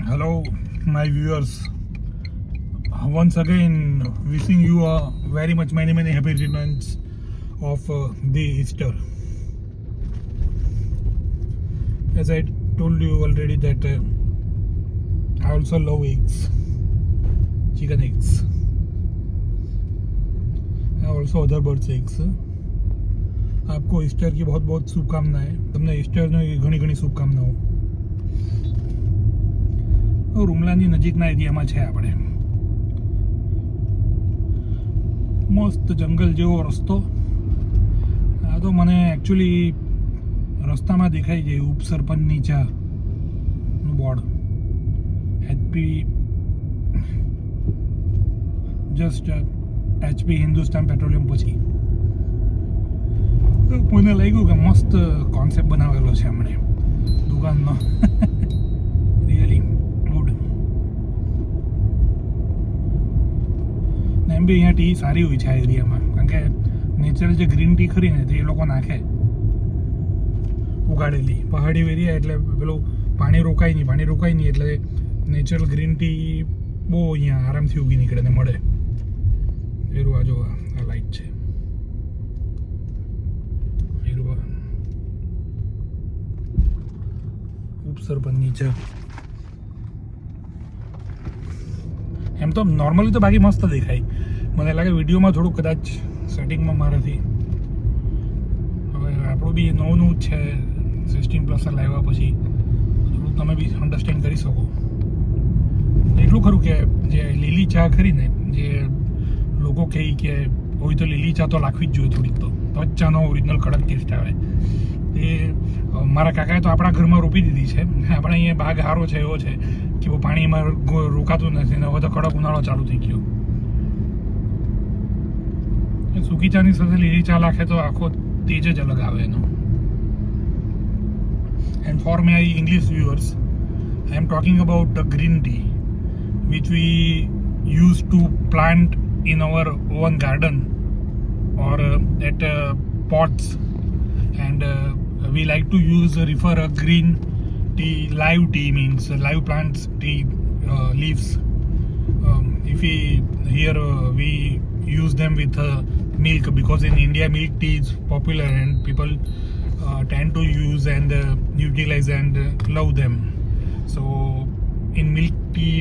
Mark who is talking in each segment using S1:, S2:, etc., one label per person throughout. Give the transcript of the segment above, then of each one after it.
S1: Hello, my viewers. Once again, wishing you a very much many happy returns of the Easter. As I told you already that I also love eggs, chicken eggs. Also other birds eggs. आपको Easter की बहुत बहुत शुभकामनाएं. તમને ઈસ્ટરની ઘણી ઘણી શુભકામનાઓ. રૂમલાની નજીકના એરિયામાં છે આપણે. મસ્ત જંગલ જેવો રસ્તો. આ તો મને એકચ્યુઅલી રસ્તામાં દેખાઈ જાય ઉપસરપંચ નીચાનું board. HP just HP Hindustan Petroleum પછી મને લાગ્યું કે મસ્ત કોન્સેપ્ટ બનાવેલો છે એમણે દુકાનનો. Really good. એમ બી અહીંયા ટી સારી હોય છે આ એરિયામાં, કારણ કે નેચરલ જે ગ્રીન ટી ખરી ને તે એ લોકો નાખે ઉગાડેલી. પહાડી એરિયા એટલે પેલું પાણી રોકાય નહીં એટલે નેચરલ ગ્રીન ટી બહુ અહીંયા આરામથી ઉગી નીકળે ને મળે. એરું આ જો આ લાઈટ છે. ઉપસરપંચ નીચે એમ તો નોર્મલી તો બાકી મસ્ત દેખાય. મને લાગે વિડીયોમાં થોડું કદાચ સેટિંગમાં મારાથી. હવે આપણું બી નવું જ છે 16+ લાવ્યા પછી થોડું તમે બી અન્ડરસ્ટેન્ડ કરી શકો. એટલું ખરું કે જે લીલી ચા ખરી ને, જે લોકો કહે કે હોય તો લીલી ચા તો નાખવી જ જોઈએ થોડીક, તો જ ચાનો ઓરિજિનલ કડક ટેસ્ટ આવે. એ મારા કાકાએ તો આપણા ઘરમાં રોપી દીધી છે. આપણે અહીંયા બાગ સારો છે એવો છે કે પાણીમાં રોકાતું નથી ને હવે તો કડક ઉનાળો ચાલુ થઈ ગયો. સૂકી ચાની સાથે લીલી ચા નાખે તો આખો તેજ જ અલગ આવે એનો. And for my English viewers, I am talking about the green tea which we used to plant in our own garden or at pots, and we like to refer a green tea. Live tea means live plants tea leaves. If we here we use them with milk, because in India milk tea is popular and people tend to use and utilize and love them. So in milk tea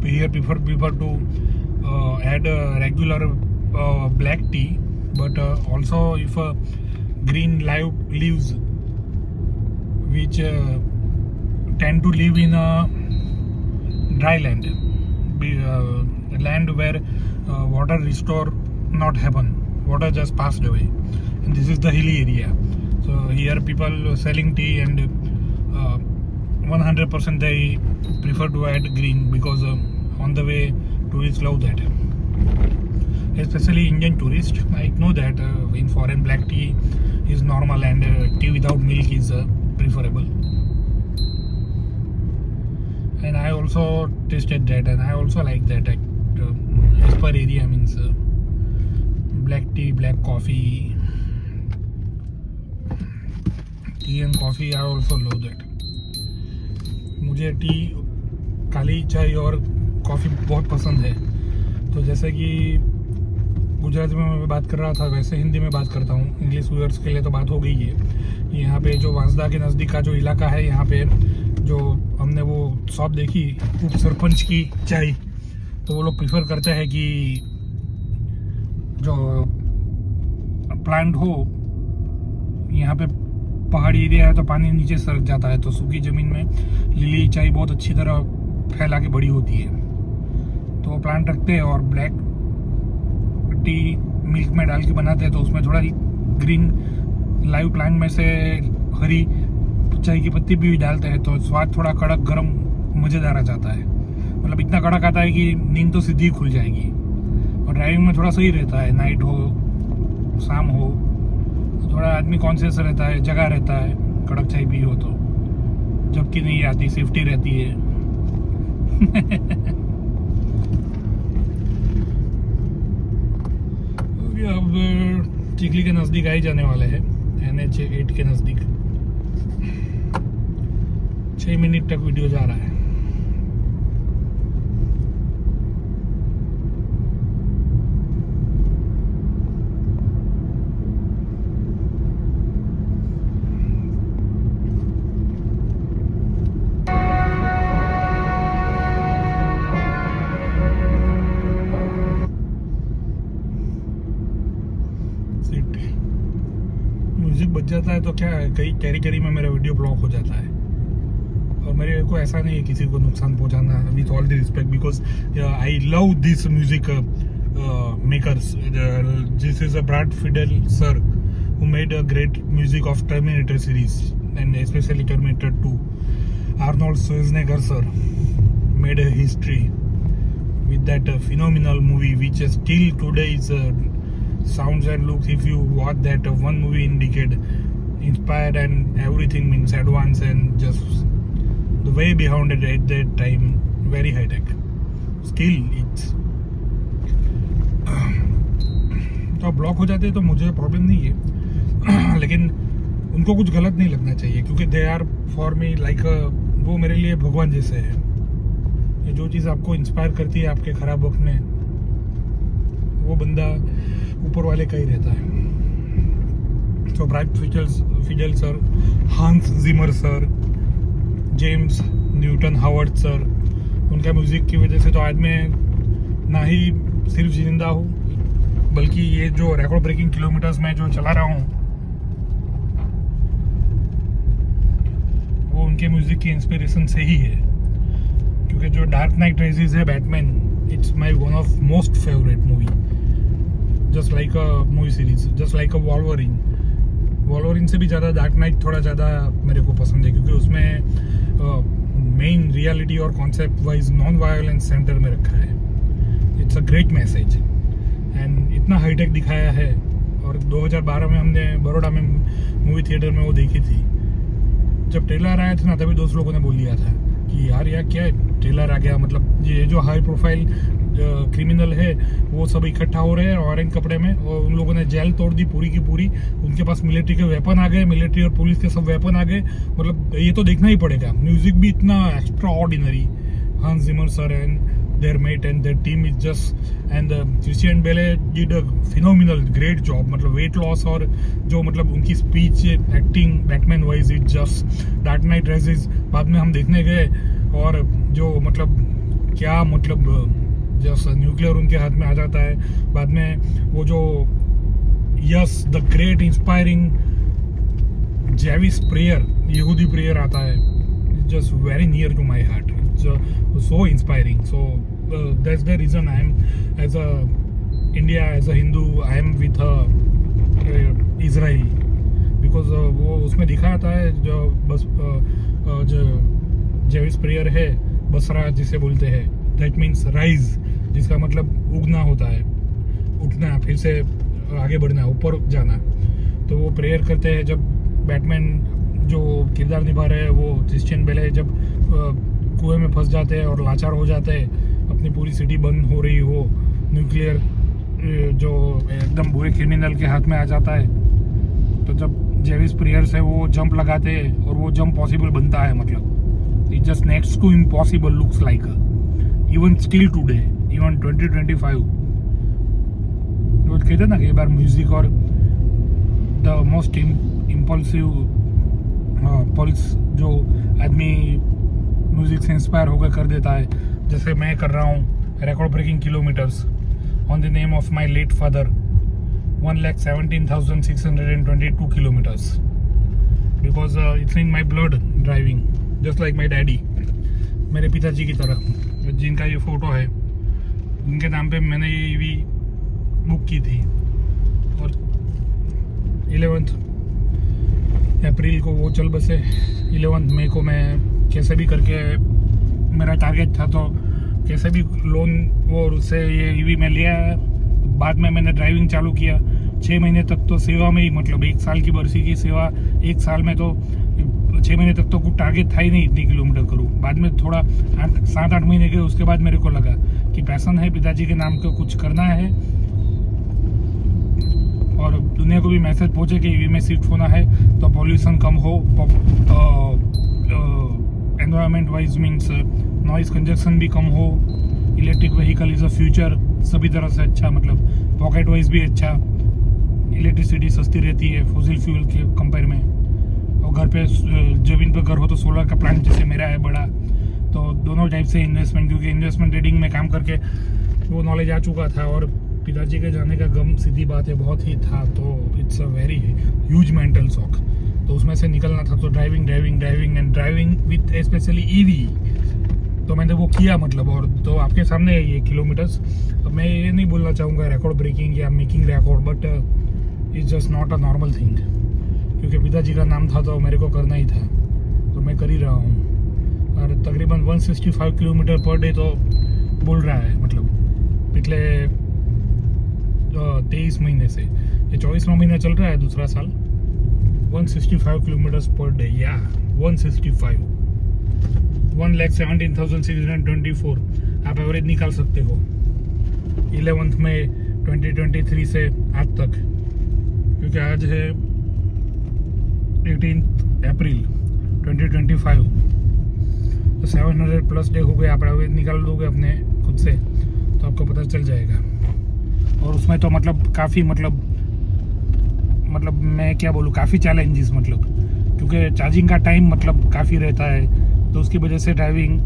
S1: here prefer to add regular black tea, but also if green live leaves which tend to live in a dry land, land where water restore not happen, water just passed away, and this is the hilly area. So here people selling tea and 100% they prefer to add green, because on the way tourists love that, especially Indian tourists. I know that in foreign black tea is normal and tea without milk is preferable, and I also tasted that and I also like that. As per area means black tea, black coffee, tea and coffee I also love that. मुझे T, काली चाय और coffee बहुत पसंद है. तो जैसे कि गुजराती में मैं बात कर रहा था वैसे हिंदी में बात करता हूँ. इंग्लिश व्यूअर्स के लिए तो बात हो गई है. यहाँ पे जो वांसदा के नज़दीक का जो इलाका है, यहाँ पे जो हमने वो शॉप देखी उप सरपंच की चाय, तो वो लोग प्रीफर करते हैं कि जो प्लांट हो, यहाँ पे पहाड़ी एरिया है तो पानी नीचे सरक जाता है, तो सूखी ज़मीन में लिली चाय बहुत अच्छी तरह फैला के बड़ी होती है. तो वो प्लांट रखते हैं और ब्लैक टी मिल्क में डाल के बनाते हैं, तो उसमें थोड़ा ग्रीन लाइव प्लांट में से हरी चाय की पत्ती भी डालते हैं, तो स्वाद थोड़ा कड़क गरम मज़ेदार आ जाता है. मतलब इतना कड़क आता है कि नींद तो सीधी खुल जाएगी, और ड्राइविंग में थोड़ा सही रहता है. नाइट हो शाम हो थोड़ा आदमी कॉन्शियस रहता है, जगह रहता है. कड़क चाय पी हो तो जबकि नहीं आती, सेफ्टी रहती है. अब चिखली के नज़दीक आ ही जाने वाले हैं, NH 8 के नज़दीक. 6 मिनट तक वीडियो जा रहा है. है तो क्या है, कई कैरी में मेरा वीडियो ब्लॉक हो जाता है। और मेरे को ऐसा नहीं है किसी को नुकसान पहुंचाना, with all the respect, because I love this music makers. This is a Brad Fiedel sir who made a great music of Terminator series and especially Terminator 2. Arnold Schwarzenegger sir made a history with that phenomenal movie which still today is sounds and looks, if you watch that one movie in decade, inspired and everything, means advanced and just the way behind it at that time very high tech still it's तो block हो जाते हैं तो मुझे problem नहीं है लेकिन उनको कुछ गलत नहीं लगना चाहिए, क्योंकि they are for me like वो मेरे लिए भगवान जैसे है। ये जो चीज़ आपको इंस्पायर करती है आपके खराब वक्त में, वो बंदा ऊपर वाले का ही रहता है। तो Brad Fiedel sir, Hans Zimmer sir, James Newton Howard sir, उनका म्यूजिक की वजह से तो आज मैं ना ही सिर्फ जिंदा हूँ, बल्कि ये जो रिकॉर्ड ब्रेकिंग किलोमीटर्स में जो चला रहा हूँ वो उनके म्यूजिक की इंस्पिरेशन से ही है। क्योंकि जो डार्क नाइट राइजेस है Batman, it's my one of most favourite movie, just like a movie series, just like a Wolverine से भी ज़्यादा डार्क नाइट थोड़ा ज़्यादा मेरे को पसंद है, क्योंकि उसमें मेन रियलिटी और concept wise non violence centre में रखा है। It's a great message and इतना हाईटेक दिखाया है। और 2012 में हमने बड़ौदा में मूवी थिएटर में वो देखी थी। जब ट्रेलर आया था ना, तभी दोस्त लोगों ने बोल दिया था कि यार क्या ट्रेलर आ गया, मतलब ये जो हाई प्रोफाइल क्रिमिनल है वो सब इकट्ठा हो रहे हैं ऑरेंज कपड़े में, और उन लोगों ने जेल तोड़ दी पूरी की पूरी। उनके पास मिलिट्री के वेपन आ गए, मिलिट्री और पुलिस के सब वेपन आ गए। मतलब ये तो देखना ही पड़ेगा। म्यूजिक भी इतना extraordinary, Hans Zimmer sir and their mate and their team is just, and Christian Bale did a phenomenal great job। मतलब weight loss और जो मतलब उनकी speech acting Batman wise it just dark night rises बाद में हम देखने गए, और जो मतलब क्या मतलब जस्ट न्यूक्लियर उनके हाथ में आ जाता है बाद में, वो जो yes the great inspiring Jewish prayer, यहूदी प्रेयर आता है, just very near to my heart. It's so inspiring. So that's the reason I am, as a India, as a Hindu, I am with Israel, because वो उसमें दिखाता है जो बस जो जेविस प्रेयर है, बसरा जिसे बोलते हैं, that means rise, जिसका मतलब उगना होता है, उठना, फिर से आगे बढ़ना, ऊपर जाना। तो वो प्रेयर करते हैं जब बैटमैन जो किरदार निभा रहे हैं वो क्रिश्चियन बेले जब कुएं में फंस जाते हैं और लाचार हो जाते हैं, अपनी पूरी सिटी बंद हो रही हो, न्यूक्लियर जो एकदम बुरे क्रिमिनल के हाथ में आ जाता है, तो जब जेविस प्रेयर से वो जंप लगाते हैं और वो जंप पॉसिबल बनता है। मतलब it just next to impossible looks like even still today, even 2025। वो कहते हैं ना कि एक बार म्यूजिक और द मोस्ट इम्पल्सिव पल्स जो आदमी म्यूजिक से इंस्पायर होकर कर देता है, जैसे मैं कर रहा हूँ record breaking kilometres on the name of my late father, 1,17,622 kilometers, because it's in my blood driving, just like my daddy, मेरे पिताजी की तरह, जिनका ये फोटो है उनके नाम पे मैंने ये ईवी बुक की थी। और 11 अप्रैल को वो चल बसे। 11 मई को मैं कैसे भी करके, मेरा टारगेट था तो कैसे भी लोन वो उससे ये ईवी में लिया। बाद में मैंने ड्राइविंग चालू किया, 6 महीने तक तो सेवा में ही, मतलब 1 साल की बरसी की सेवा, 1 साल में तो 6 महीने तक तो कुछ टारगेट था ही नहीं इतनी किलोमीटर करूँ। बाद में थोड़ा 7-8 महीने के उसके बाद मेरे को लगा कि पैसन है, पिताजी के नाम को कुछ करना है और दुनिया को भी मैसेज पहुंचे कि ईवी में शिफ्ट होना है, तो पॉल्यूशन कम हो, environment wise means noise conjunction भी कम हो, electric vehicle is a future, सभी तरह से अच्छा, मतलब पॉकेट वाइज भी अच्छा, इलेक्ट्रिसिटी सस्ती रहती है फॉसिल फ्यूल के कंपेयर में, और घर पे जमीन पे घर हो तो सोलर का प्लांट जैसे मेरा है बड़ा, तो दोनों टाइप से इन्वेस्टमेंट, क्योंकि इन्वेस्टमेंट ट्रेडिंग में काम करके वो नॉलेज आ चुका था और पिताजी के जाने का गम सीधी बात है बहुत ही था, तो it's a very huge mental shock. तो उसमें से निकलना था। तो ड्राइविंग विथ स्पेशली ईवी, तो मैंने वो किया मतलब। और तो आपके सामने है ये किलोमीटर्स। अब मैं ये नहीं बोलना चाहूँगा रिकॉर्ड ब्रेकिंग या making record, but it's just not a normal thing, क्योंकि पिताजी का नाम था तो मेरे को करना ही था, तो मैं कर ही रहा हूँ। और तकरीबन 165 किलोमीटर पर डे तो बोल रहा है, मतलब पिछले 23 महीने से, ये 24वां महीना चल रहा है, दूसरा साल। 165 किलोमीटर्स पर डे, या 165, 1,17,624 आप एवरेज निकाल सकते हो 11th में 2023 से आज तक, क्योंकि आज है 18 अप्रैल 2025, तो 700 प्लस डे हो गए। आप एवरेज निकाल दोगे अपने खुद से तो आपको पता चल जाएगा। और उसमें तो मतलब काफ़ी मतलब मैं क्या बोलूँ, काफ़ी चैलेंजेस, मतलब क्योंकि चार्जिंग का टाइम मतलब काफ़ी रहता है, तो उसकी वजह से ड्राइविंग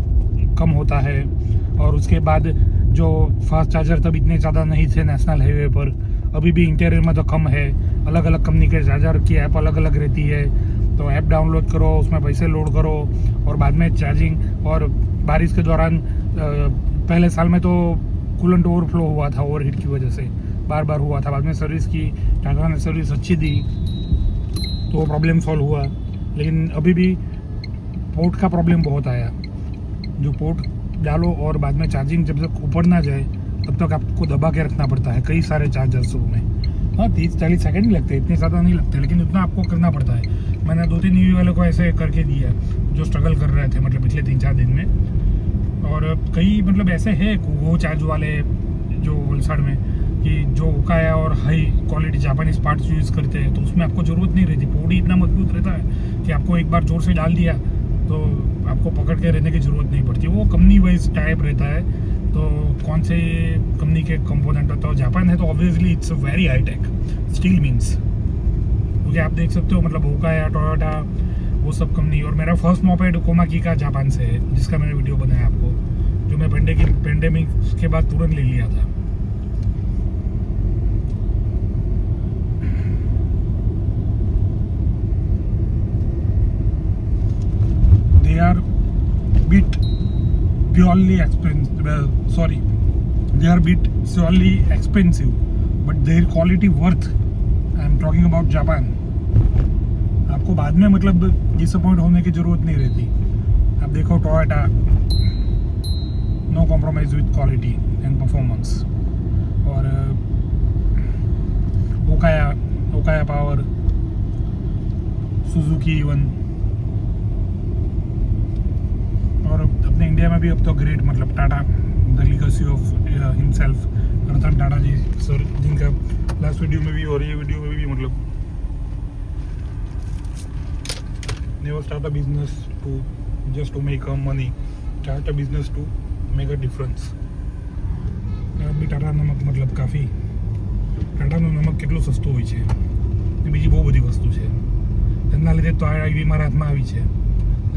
S1: कम होता है। और उसके बाद जो फास्ट चार्जर तब इतने ज़्यादा नहीं थे नेशनल हाईवे पर, अभी भी इंटीरियर में तो कम है। अलग अलग कंपनी के चार्जर की ऐप अलग अलग रहती है, तो ऐप डाउनलोड करो, उसमें पैसे लोड करो और बाद में चार्जिंग। और बारिश के दौरान पहले साल में तो कूलेंट ओवरफ्लो हुआ था, ओवरहीट की वजह से बार बार हुआ था। बाद में सर्विस की, टाटा ने सर्विस अच्छी दी तो वो प्रॉब्लम सॉल्व हुआ। लेकिन अभी भी पोर्ट का प्रॉब्लम बहुत आया। जो पोर्ट डालो और बाद में चार्जिंग जब तक ऊपर ना जाए तब तक आपको दबा के रखना पड़ता है कई सारे चार्जर्सों में। हाँ, 30-40 सेकंड ही लगते हैं, इतने ज़्यादा नहीं लगते, लेकिन उतना आपको करना पड़ता है। मैंने 2-3 ईवी वालों को ऐसे करके दिया जो स्ट्रगल कर रहे थे मतलब पिछले 3-4 दिन में। और कई मतलब ऐसे है वो चार्ज वाले जो वलसाड़ में, कि जो ओकाया और high quality Japanese parts use करते हैं, तो उसमें आपको ज़रूरत नहीं रहती। पोर्ट इतना मजबूत रहता है कि आपको एक बार जोर से डाल दिया तो आपको पकड़ के रहने की ज़रूरत नहीं पड़ती। वो कंपनी वाइज टाइप रहता है, तो कौन से कंपनी के कंपोनेंट होता है। जापान है तो obviously it's very high tech steel means, क्योंकि आप देख सकते हो मतलब ओकाया, टोयोटा, वो सब कंपनी। और मेरा फर्स्ट मोपेड कोमाकी का जापान से है, जिसका मैंने वीडियो बनाया आपको, जो मैं पेंडेमिक के बाद तुरंत ले लिया था। They are bit purely expensive. They are bit purely expensive, but their quality worth. I am talking about Japan. आपको बाद में मतलब डिसअपॉइंट होने की जरूरत नहीं रहती। आप देखो Toyota, no compromise with quality and performance. और ओकाया पावर, सुजुकी इवन। और अपने इंडिया में भी अब तो ग्रेट मतलब Tata, the legacy of himself, Ratan Tata ji sir, जिनका लास्ट वीडियो में भी और ये वीडियो में भी मतलब never start a business to just to make money, start a business to make a difference. બી ટાટા નમક મતલબ કાફી, ટાટાનું નમક કેટલું સસ્તું હોય છે, એ બીજી બહુ બધી વસ્તુ છે, એમના લીધે તો આ ઈવી મારા હાથમાં આવી છે।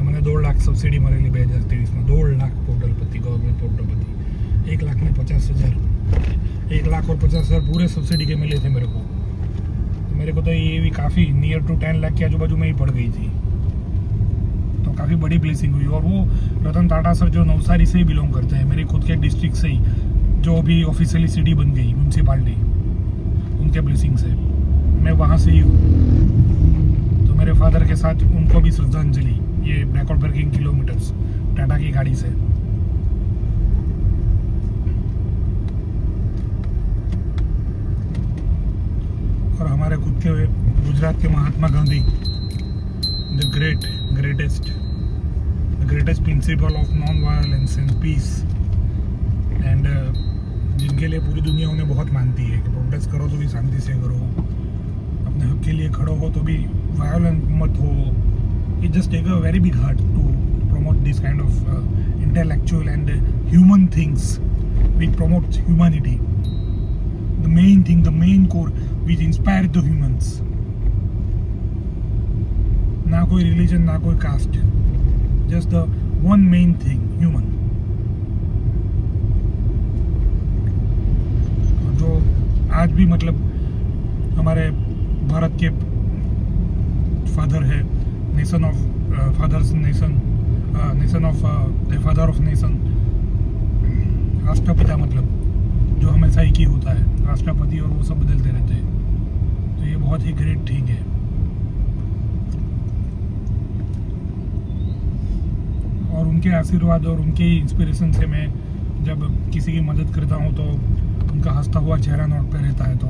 S1: મને 2 લાખ સબસિડી મળેલી 2023માં, 2 લાખ પોર્ટલ પરથી, ગવર્મેન્ટ પોર્ટલ પરથી। 1,50,000, 1,50,000 पूरे सब्सिडी के मिले थे मेरे को। तो मेरे को तो ये भी काफ़ी नियर टू 10 लाख के आजू बाजू में ही पड़ गई थी, तो काफ़ी बड़ी ब्लेसिंग हुई। और वो रतन टाटा सर जो नवसारी से ही बिलोंग करते हैं, मेरी खुद के डिस्ट्रिक्ट से ही, जो भी ऑफिशियली सिटी बन गई म्यूनसिपाल्टी, उनके ब्लेसिंग से मैं वहाँ से ही हूँ। तो मेरे फादर के साथ उनको भी श्रद्धांजलि, ये रिकॉर्ड ब्रेकिंग किलोमीटर्स टाटा की गाड़ी से। और हमारे खुद के गुजरात के Mahatma Gandhi, the greatest principle of non violence and peace, and जिनके लिए पूरी दुनिया उन्हें बहुत मानती है कि प्रोटेस्ट करो तो भी शांति से करो, अपने हक के लिए खड़ो हो तो भी वायलेंट मत हो। It just take a very big heart to promote this kind of intellectual and human things which promotes humanity. The main thing, the main core which inspired the humans. ना कोई religion, ना कोई caste, just the one main thing, human. जो आज भी मतलब हमारे भारत के फादर है, nation of fathers nation, nation of the father of nation, राष्ट्रपिता, मतलब जो हमेशा एक ही होता है, राष्ट्रपति और वो सब बदलते रहते हैं। तो ये बहुत ही ग्रेट थिंग है। और उनके आशीर्वाद और उनके इंस्पिरेशन से मैं जब किसी की मदद करता हूँ तो उनका हंसता हुआ चेहरा नोट पे रहता है। तो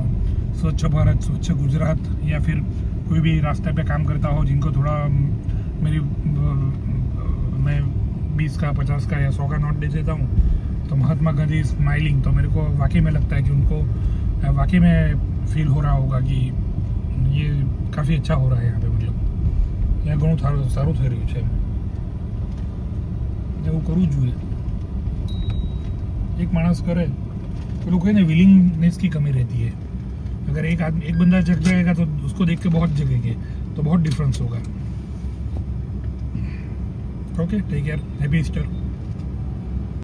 S1: स्वच्छ भारत, स्वच्छ गुजरात, या फिर कोई भी रास्ते पे काम करता हो जिनको थोड़ा मैं 20 का, 50 का या 100 का नोट दे देता हूँ, तो महात्मा गांधी स्माइलिंग, तो मेरे को वाकई में लगता है कि उनको वाकई में फील हो रहा होगा कि ये काफ़ी अच्छा हो रहा है यहाँ पे, मतलब यहाँ घणું સારું થઈ રહ્યું છે। એવું કરવું જોઈએ। एक मानस करे तो कोई ना विलिंगनेस की कमी रहती है। अगर एक बंदा जग जाएगा तो उसको देख के बहुत जगेंगे, तो बहुत डिफरेंस होगा। Okay, take care, happy Easter.